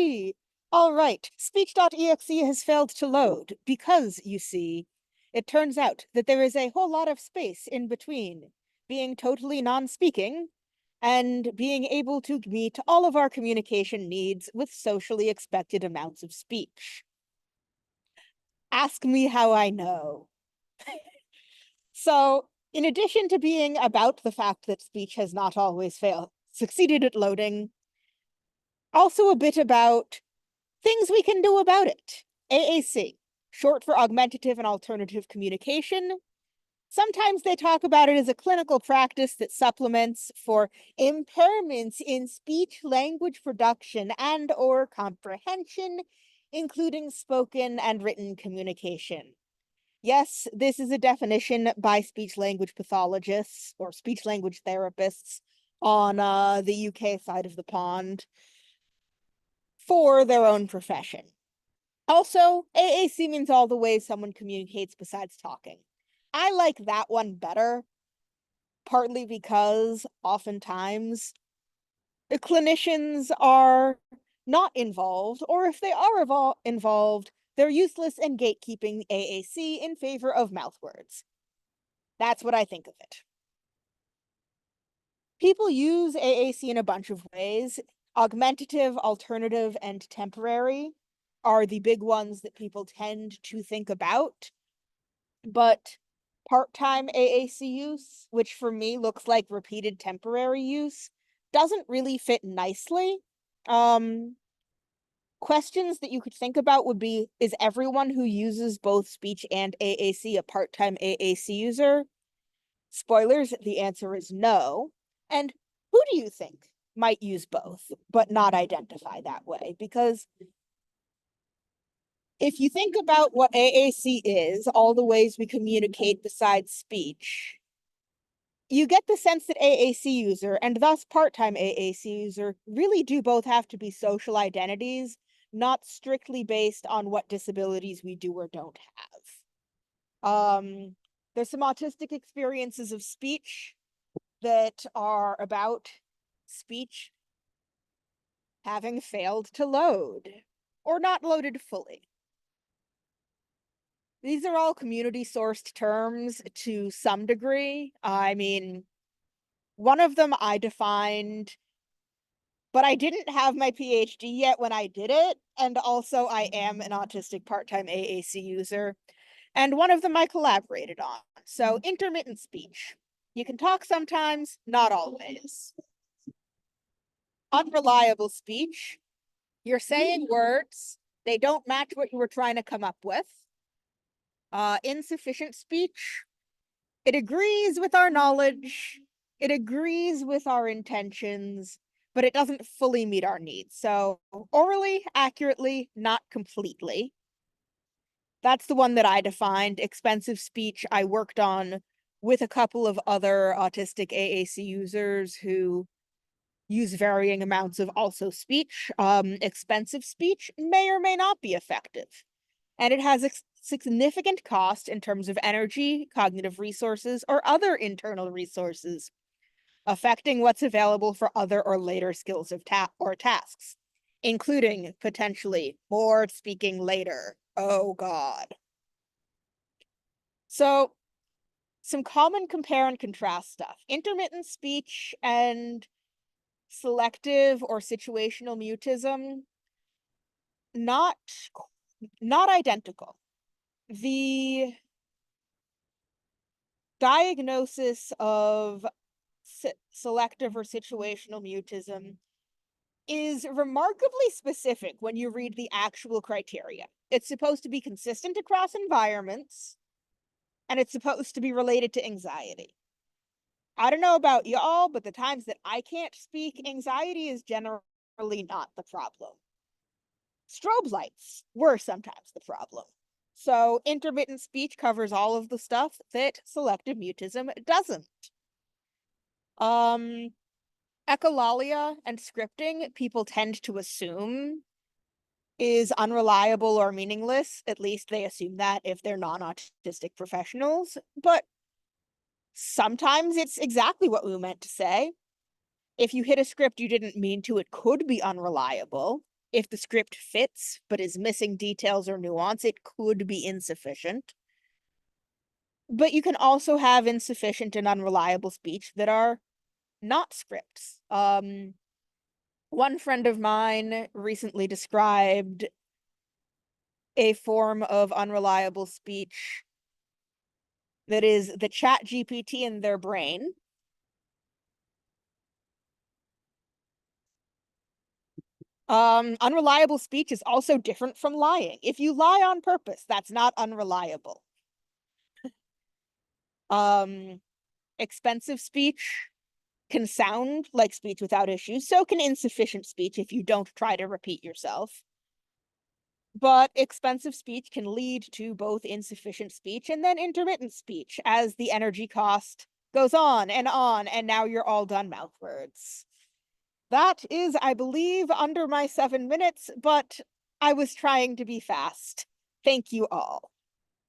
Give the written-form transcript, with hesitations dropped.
Yay! All right, Speech.exe has failed to load because, you see, it turns out that there is a whole lot of space in between being totally non-speaking and being able to meet all of our communication needs with socially expected amounts of speech. Ask me how I know. So, in addition to being about the fact that speech has not always succeeded at loading, also a bit about things we can do about it. AAC, short for augmentative and alternative communication. Sometimes they talk about it as a clinical practice that supplements for impairments in speech language production and or comprehension, including spoken and written communication. Yes, this is a definition by speech language pathologists or speech language therapists on the UK side of the pond for their own profession. Also, AAC means all the ways someone communicates besides talking. I like that one better, partly because oftentimes the clinicians are not involved, or if they are involved, they're useless and gatekeeping AAC in favor of mouth words. That's what I think of it. People use AAC in a bunch of ways. Augmentative, alternative, and temporary are the big ones that people tend to think about. But part-time AAC use, which for me looks like repeated temporary use, doesn't really fit nicely. Questions that you could think about would be, is everyone who uses both speech and AAC a part-time AAC user? Spoilers, the answer is no. And who do you think might use both, but not identify that way? Because if you think about what AAC is, all the ways we communicate besides speech, you get the sense that AAC user, and thus part-time AAC user, really do both have to be social identities, not strictly based on what disabilities we do or don't have. There's some autistic experiences of speech that are about speech having failed to load, or not loaded fully. These are all community-sourced terms to some degree. I mean, one of them I defined, but I didn't have my PhD yet when I did it, and also I am an autistic part-time AAC user, and one of them I collaborated on. So, intermittent speech. You can talk sometimes, not always. Unreliable speech. You're saying words, they don't match what you were trying to come up with. Insufficient speech. It agrees with our knowledge, it agrees with our intentions, but it doesn't fully meet our needs. So, orally, accurately, not completely. That's the one that I defined. Expensive speech I worked on with a couple of other autistic AAC users who use varying amounts of also speech. Expensive speech may or may not be effective. And it has a significant cost in terms of energy, cognitive resources, or other internal resources, affecting what's available for other or later skills of tasks, including potentially more speaking later. Oh God. So, some common compare and contrast stuff. Intermittent speech and selective or situational mutism, not identical. The diagnosis of selective or situational mutism is remarkably specific when you read the actual criteria. It's supposed to be consistent across environments, and it's supposed to be related to anxiety. I don't know about y'all, but the times that I can't speak, anxiety is generally not the problem. Strobe lights were sometimes the problem. So intermittent speech covers all of the stuff that selective mutism doesn't. Echolalia and scripting, people tend to assume is unreliable or meaningless. At least they assume that if they're non-autistic professionals. But sometimes it's exactly what we meant to say. If you hit a script you didn't mean to, it could be unreliable. if the script fits but is missing details or nuance, it could be insufficient. But you can also have insufficient and unreliable speech that are not scripts. One friend of mine recently described a form of unreliable speech that is the chat GPT in their brain. Unreliable speech is also different from lying. If you lie on purpose, that's not unreliable. Expensive speech can sound like speech without issues. So can insufficient speech if you don't try to repeat yourself. But expensive speech can lead to both insufficient speech and then intermittent speech as the energy cost goes on, and now you're all done mouth words. That is, I believe, under my 7 minutes, but I was trying to be fast. Thank you all.